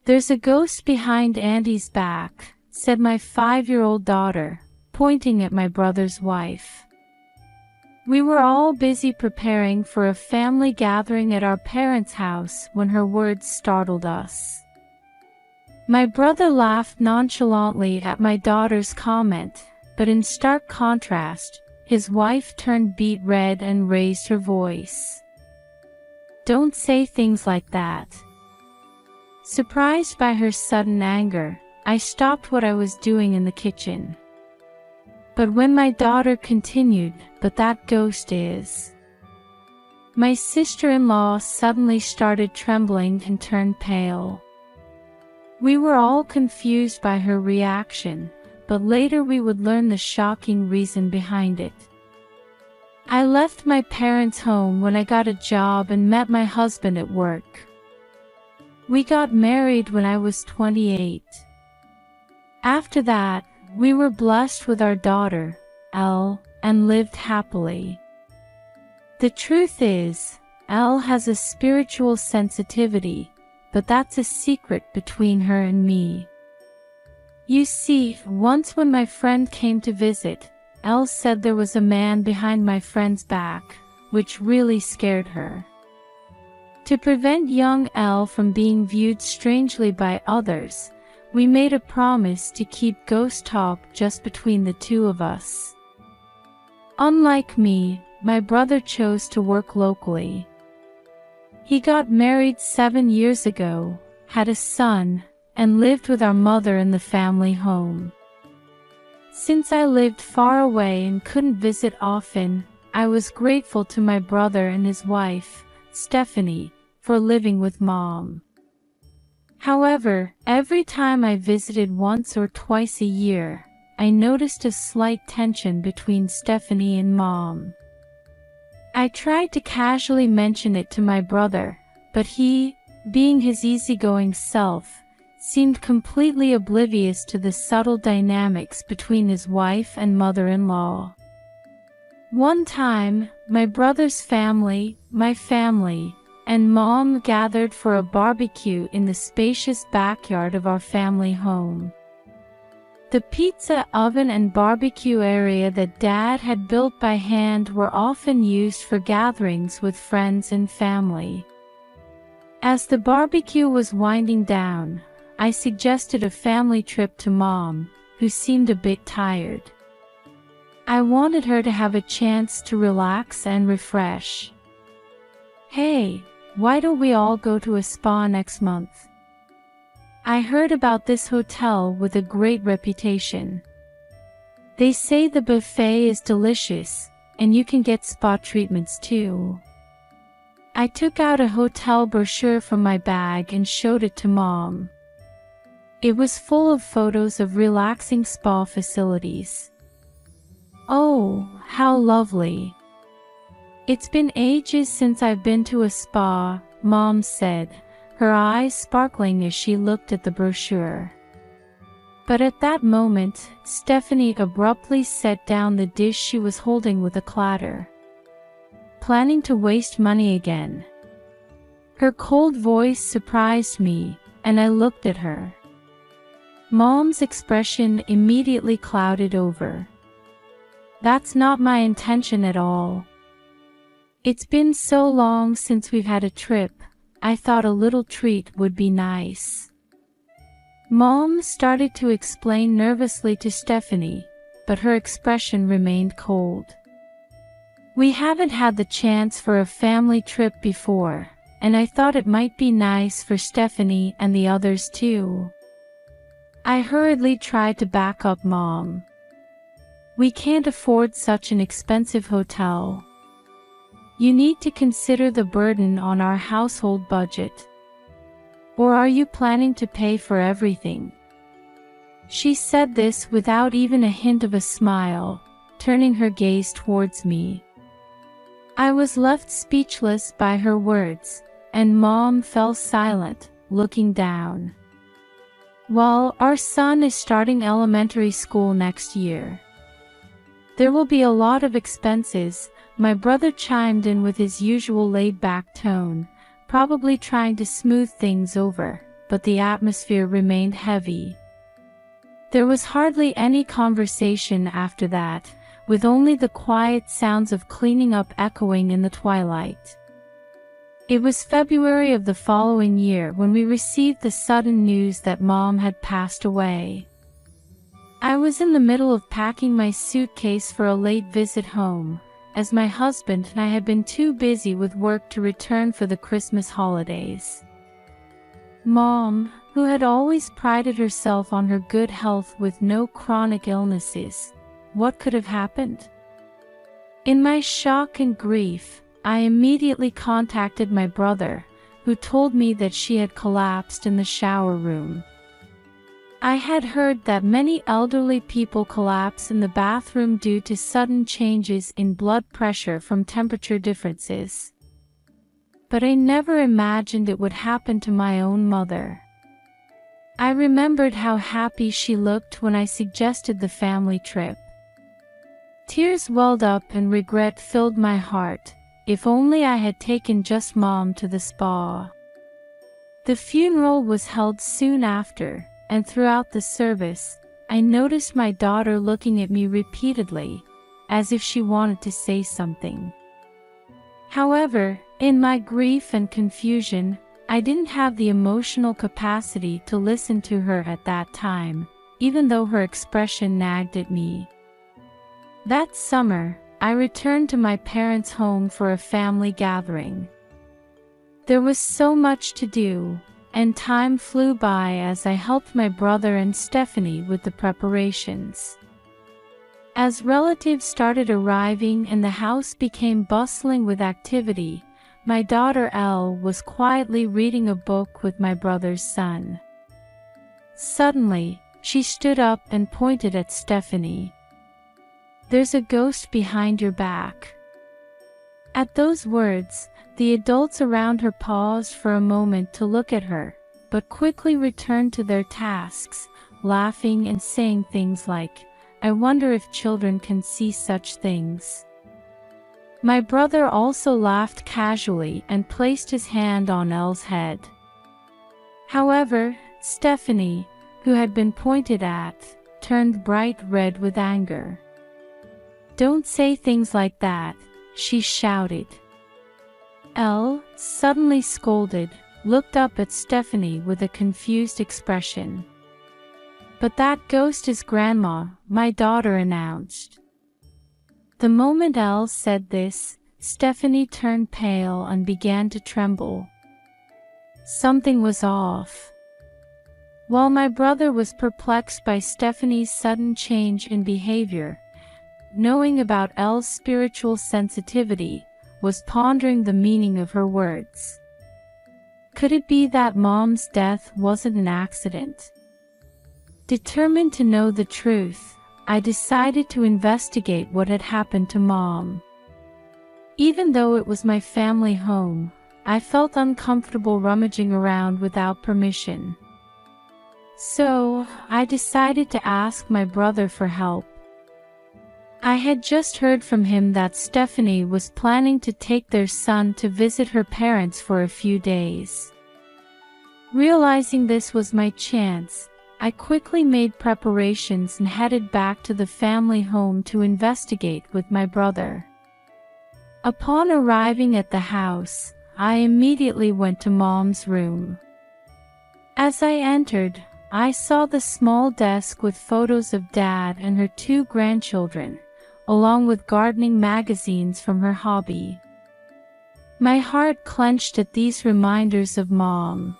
"There's a ghost behind Andy's back," said my 5-year-old daughter, pointing at my brother's wife. We were all busy preparing for a family gathering at our parents' house when her words startled us. My brother laughed nonchalantly at my daughter's comment, but in stark contrast, his wife turned beet red and raised her voice. "Don't say things like that." Surprised by her sudden anger, I stopped what I was doing in the kitchen. But when my daughter continued, "But that ghost is..." my sister-in-law suddenly started trembling and turned pale. We were all confused by her reaction, but later we would learn the shocking reason behind it. I left my parents' home when I got a job and met my husband at work. We got married when I was 28. After that, we were blessed with our daughter, Elle, and lived happily. The truth is, Elle has a spiritual sensitivity, but that's a secret between her and me. You see, once when my friend came to visit, Elle said there was a man behind my friend's back, which really scared her. To prevent young Elle from being viewed strangely by others, we made a promise to keep ghost talk just between the two of us. Unlike me, my brother chose to work locally. He got married 7 years ago, had a son, and lived with our mother in the family home. Since I lived far away and couldn't visit often, I was grateful to my brother and his wife, Stephanie, for living with Mom. However, every time I visited once or twice a year, I noticed a slight tension between Stephanie and Mom. I tried to casually mention it to my brother, but he, being his easygoing self, seemed completely oblivious to the subtle dynamics between his wife and mother-in-law. One time, my brother's family, my family, and Mom gathered for a barbecue in the spacious backyard of our family home. The pizza oven and barbecue area that Dad had built by hand were often used for gatherings with friends and family. As the barbecue was winding down, I suggested a family trip to Mom, who seemed a bit tired. I wanted her to have a chance to relax and refresh. "Hey, why don't we all go to a spa next month? I heard about this hotel with a great reputation. They say the buffet is delicious, and you can get spa treatments too." I took out a hotel brochure from my bag and showed it to Mom. It was full of photos of relaxing spa facilities. "Oh, how lovely. It's been ages since I've been to a spa," Mom said, her eyes sparkling as she looked at the brochure. But at that moment, Stephanie abruptly set down the dish she was holding with a clatter. "Planning to waste money again?" Her cold voice surprised me, and I looked at her. Mom's expression immediately clouded over. "That's not my intention at all. It's been so long since we've had a trip, I thought a little treat would be nice." Mom started to explain nervously to Stephanie, but her expression remained cold. "We haven't had the chance for a family trip before, and I thought it might be nice for Stephanie and the others too." I hurriedly tried to back up Mom. "We can't afford such an expensive hotel. You need to consider the burden on our household budget. Or are you planning to pay for everything?" She said this without even a hint of a smile, turning her gaze towards me. I was left speechless by her words, and Mom fell silent, looking down. "Well, our son is starting elementary school next year. There will be a lot of expenses," my brother chimed in with his usual laid-back tone, probably trying to smooth things over, but the atmosphere remained heavy. There was hardly any conversation after that, with only the quiet sounds of cleaning up echoing in the twilight. It was February of the following year when we received the sudden news that Mom had passed away. I was in the middle of packing my suitcase for a late visit home, as my husband and I had been too busy with work to return for the Christmas holidays. Mom, who had always prided herself on her good health with no chronic illnesses, what could have happened? In my shock and grief, I immediately contacted my brother, who told me that she had collapsed in the shower room. I had heard that many elderly people collapse in the bathroom due to sudden changes in blood pressure from temperature differences. But I never imagined it would happen to my own mother. I remembered how happy she looked when I suggested the family trip. Tears welled up and regret filled my heart. If only I had taken just Mom to the spa. The funeral was held soon after, and throughout the service, I noticed my daughter looking at me repeatedly, as if she wanted to say something. However, in my grief and confusion, I didn't have the emotional capacity to listen to her at that time, even though her expression nagged at me. That summer, I returned to my parents' home for a family gathering. There was so much to do, and time flew by as I helped my brother and Stephanie with the preparations. As relatives started arriving and the house became bustling with activity, my daughter Elle was quietly reading a book with my brother's son. Suddenly, she stood up and pointed at Stephanie. "There's a ghost behind your back." At those words, the adults around her paused for a moment to look at her, but quickly returned to their tasks, laughing and saying things like, "I wonder if children can see such things." My brother also laughed casually and placed his hand on Elle's head. However, Stephanie, who had been pointed at, turned bright red with anger. "Don't say things like that," she shouted. Elle, suddenly scolded, looked up at Stephanie with a confused expression. "But that ghost is Grandma," my daughter announced. The moment Elle said this, Stephanie turned pale and began to tremble. Something was off. While my brother was perplexed by Stephanie's sudden change in behavior, knowing about Elle's spiritual sensitivity, was pondering the meaning of her words. Could it be that Mom's death wasn't an accident? Determined to know the truth, I decided to investigate what had happened to Mom. Even though it was my family home, I felt uncomfortable rummaging around without permission. So, I decided to ask my brother for help. I had just heard from him that Stephanie was planning to take their son to visit her parents for a few days. Realizing this was my chance, I quickly made preparations and headed back to the family home to investigate with my brother. Upon arriving at the house, I immediately went to Mom's room. As I entered, I saw the small desk with photos of Dad and her 2 grandchildren, along with gardening magazines from her hobby. My heart clenched at these reminders of Mom.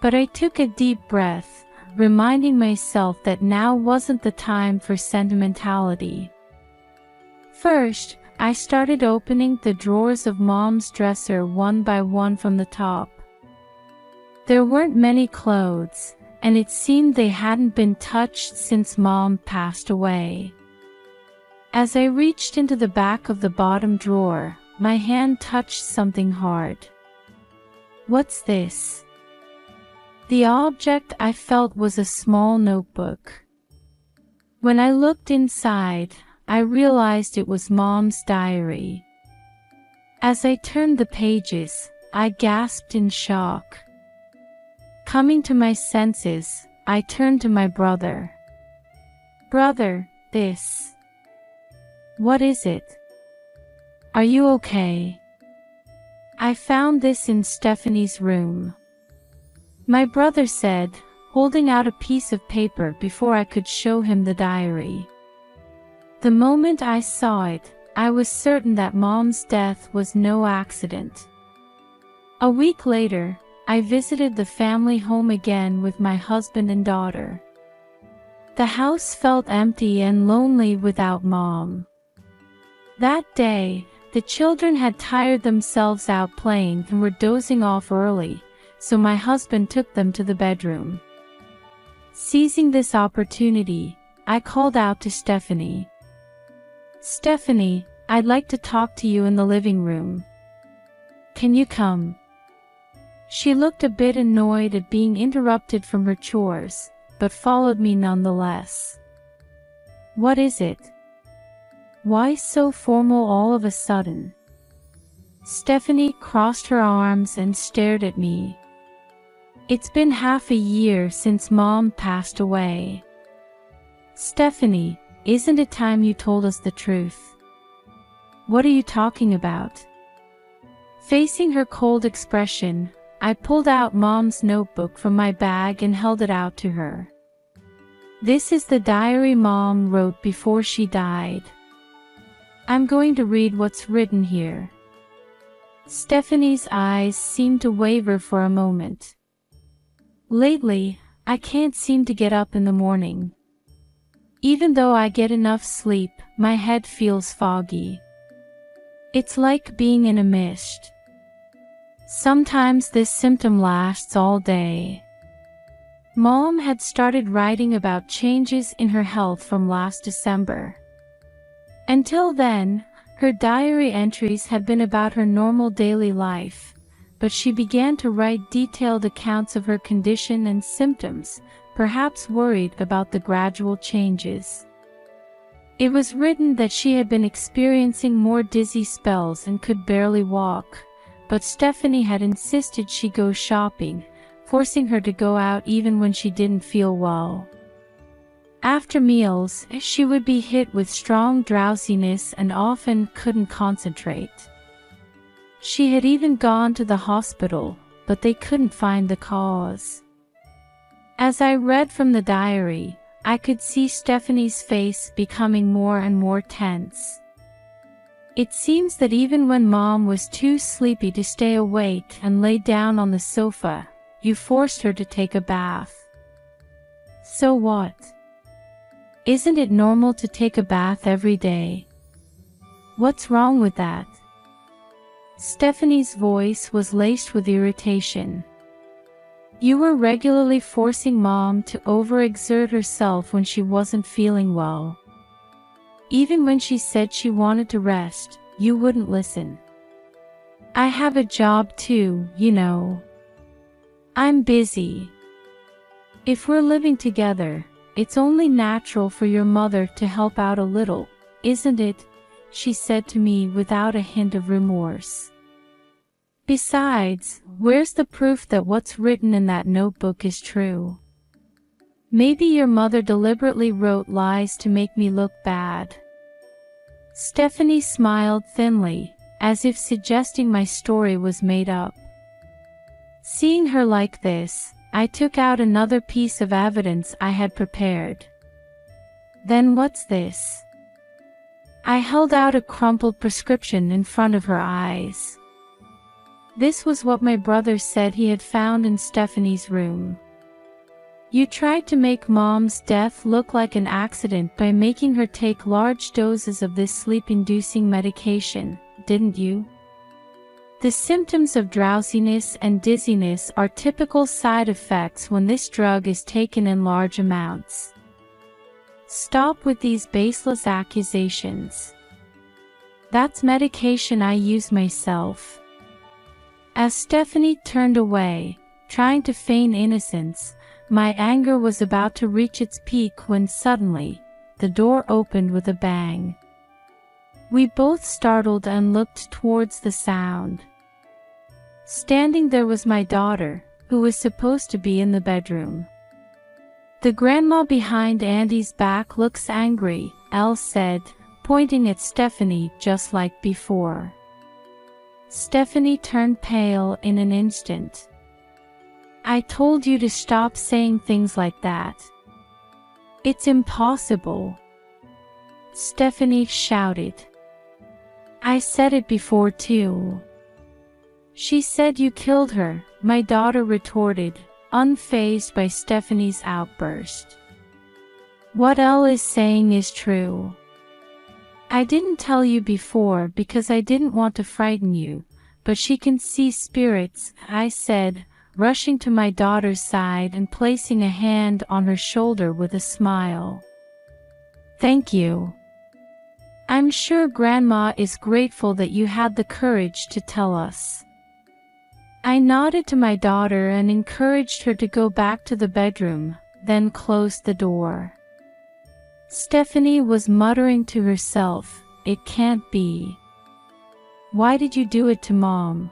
But I took a deep breath, reminding myself that now wasn't the time for sentimentality. First, I started opening the drawers of Mom's dresser one by one from the top. There weren't many clothes, and it seemed they hadn't been touched since Mom passed away. As I reached into the back of the bottom drawer, my hand touched something hard. "What's this?" The object I felt was a small notebook. When I looked inside, I realized it was Mom's diary. As I turned the pages, I gasped in shock. Coming to my senses, I turned to my brother. Brother, this. What is it? Are you okay? I found this in Stephanie's room. My brother said, holding out a piece of paper before I could show him the diary. The moment I saw it, I was certain that Mom's death was no accident. A week later, I visited the family home again with my husband and daughter. The house felt empty and lonely without Mom. That day, the children had tired themselves out playing and were dozing off early, so my husband took them to the bedroom. Seizing this opportunity, I called out to Stephanie. Stephanie, I'd like to talk to you in the living room. Can you come? She looked a bit annoyed at being interrupted from her chores, but followed me nonetheless. What is it? Why so formal all of a sudden? Stephanie crossed her arms and stared at me. It's been half a year since Mom passed away. Stephanie, isn't it time you told us the truth? What are you talking about? Facing her cold expression, I pulled out Mom's notebook from my bag and held it out to her. This is the diary Mom wrote before she died. I'm going to read what's written here. Stephanie's eyes seemed to waver for a moment. Lately, I can't seem to get up in the morning. Even though I get enough sleep, my head feels foggy. It's like being in a mist. Sometimes this symptom lasts all day. Mom had started writing about changes in her health from last December. Until then, her diary entries had been about her normal daily life, but she began to write detailed accounts of her condition and symptoms, perhaps worried about the gradual changes. It was written that she had been experiencing more dizzy spells and could barely walk, but Stephanie had insisted she go shopping, forcing her to go out even when she didn't feel well. After meals, she would be hit with strong drowsiness and often couldn't concentrate. She had even gone to the hospital, but they couldn't find the cause. As I read from the diary, I could see Stephanie's face becoming more and more tense. It seems that even when Mom was too sleepy to stay awake and lay down on the sofa, you forced her to take a bath. So what? Isn't it normal to take a bath every day? What's wrong with that? Stephanie's voice was laced with irritation. You were regularly forcing Mom to overexert herself when she wasn't feeling well. Even when she said she wanted to rest, you wouldn't listen. I have a job too, you know. I'm busy. If we're living together, it's only natural for your mother to help out a little, isn't it? She said to me without a hint of remorse. Besides, where's the proof that what's written in that notebook is true? Maybe your mother deliberately wrote lies to make me look bad. Stephanie smiled thinly, as if suggesting my story was made up. Seeing her like this, I took out another piece of evidence I had prepared. Then what's this? I held out a crumpled prescription in front of her eyes. This was what my brother said he had found in Stephanie's room. You tried to make Mom's death look like an accident by making her take large doses of this sleep-inducing medication, didn't you? The symptoms of drowsiness and dizziness are typical side effects when this drug is taken in large amounts. Stop with these baseless accusations. That's medication I use myself. As Stephanie turned away, trying to feign innocence, my anger was about to reach its peak when suddenly, the door opened with a bang. We both startled and looked towards the sound. Standing there was my daughter, who was supposed to be in the bedroom. The grandma behind Andy's back looks angry, Elle said, pointing at Stephanie just like before. Stephanie turned pale in an instant. I told you to stop saying things like that. It's impossible, Stephanie shouted. I said it before too. She said you killed her, my daughter retorted, unfazed by Stephanie's outburst. What Elle is saying is true. I didn't tell you before because I didn't want to frighten you, but she can see spirits, I said, rushing to my daughter's side and placing a hand on her shoulder with a smile. Thank you. I'm sure Grandma is grateful that you had the courage to tell us. I nodded to my daughter and encouraged her to go back to the bedroom, then closed the door. Stephanie was muttering to herself, it can't be. Why did you do it to Mom?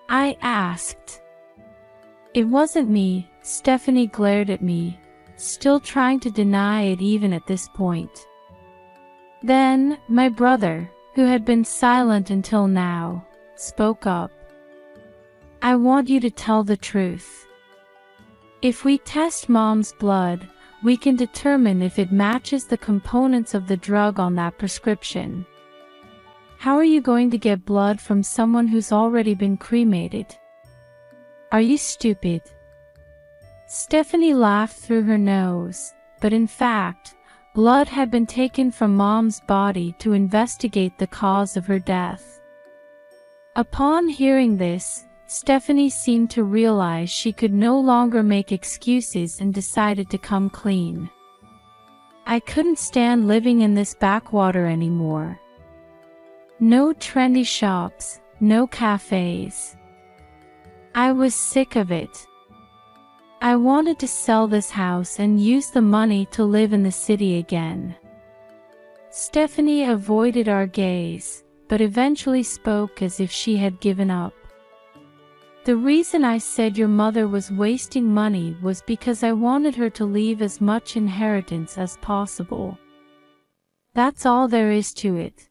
I asked. It wasn't me, Stephanie glared at me, still trying to deny it even at this point. Then, my brother, who had been silent until now, spoke up. I want you to tell the truth. If we test Mom's blood, we can determine if it matches the components of the drug on that prescription. How are you going to get blood from someone who's already been cremated? Are you stupid? Stephanie laughed through her nose, but in fact, blood had been taken from Mom's body to investigate the cause of her death. Upon hearing this, Stephanie seemed to realize she could no longer make excuses and decided to come clean. I couldn't stand living in this backwater anymore. No trendy shops, no cafes. I was sick of it. I wanted to sell this house and use the money to live in the city again. Stephanie avoided our gaze, but eventually spoke as if she had given up. The reason I said your mother was wasting money was because I wanted her to leave as much inheritance as possible. That's all there is to it.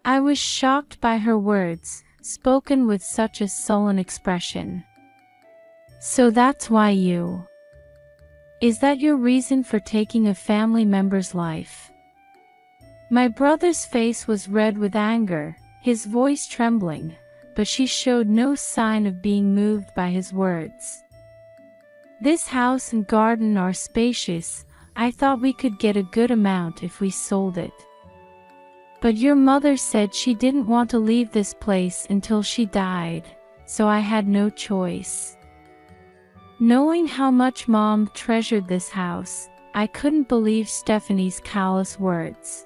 I was shocked by her words, spoken with such a sullen expression. So that's why you... Is that your reason for taking a family member's life? My brother's face was red with anger, his voice trembling, but she showed no sign of being moved by his words. This house and garden are spacious. I thought we could get a good amount if we sold it. But your mother said she didn't want to leave this place until she died, so I had no choice. Knowing how much Mom treasured this house, I couldn't believe Stephanie's callous words.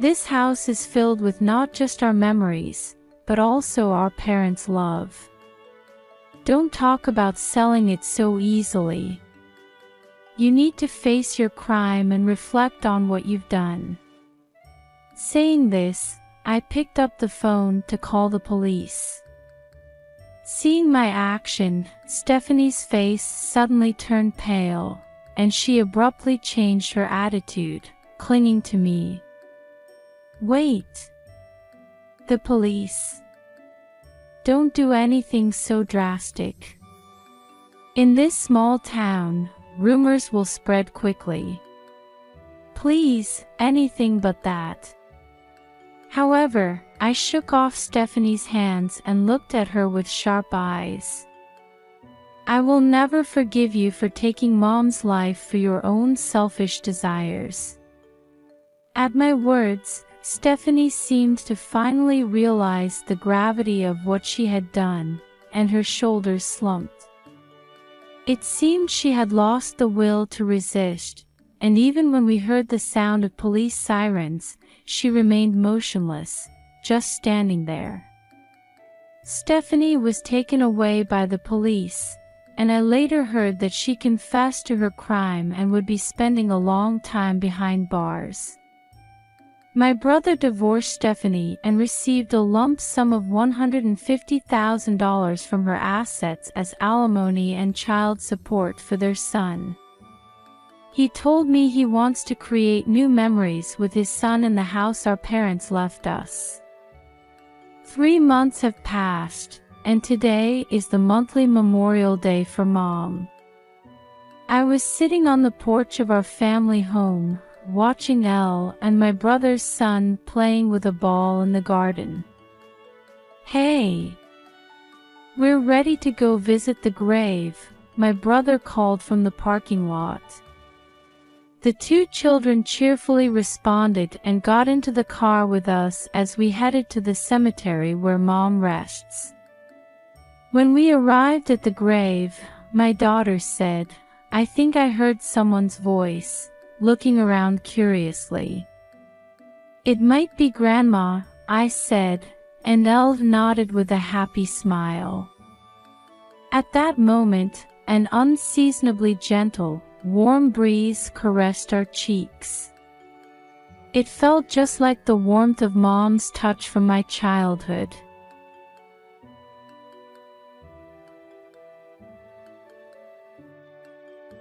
This house is filled with not just our memories, but also our parents' love. Don't talk about selling it so easily. You need to face your crime and reflect on what you've done. Saying this, I picked up the phone to call the police. Seeing my action, Stephanie's face suddenly turned pale, and she abruptly changed her attitude, clinging to me. Wait. The police. Don't do anything so drastic. In this small town, rumors will spread quickly. Please, anything but that. However, I shook off Stephanie's hands and looked at her with sharp eyes. I will never forgive you for taking Mom's life for your own selfish desires. At my words, Stephanie seemed to finally realize the gravity of what she had done, and her shoulders slumped. It seemed she had lost the will to resist, and even when we heard the sound of police sirens, she remained motionless, just standing there. Stephanie was taken away by the police, and I later heard that she confessed to her crime and would be spending a long time behind bars. My brother divorced Stephanie and received a lump sum of $150,000 from her assets as alimony and child support for their son. He told me he wants to create new memories with his son in the house our parents left us. 3 months have passed, and today is the monthly Memorial Day for Mom. I was sitting on the porch of our family home, watching Elle and my brother's son playing with a ball in the garden. "Hey, we're ready to go visit the grave," my brother called from the parking lot. The 2 children cheerfully responded and got into the car with us as we headed to the cemetery where Mom rests. When we arrived at the grave, my daughter said, "I think I heard someone's voice," looking around curiously. "It might be Grandma," I said, and Elle nodded with a happy smile. At that moment, an unseasonably gentle, warm breeze caressed our cheeks. It felt just like the warmth of Mom's touch from my childhood.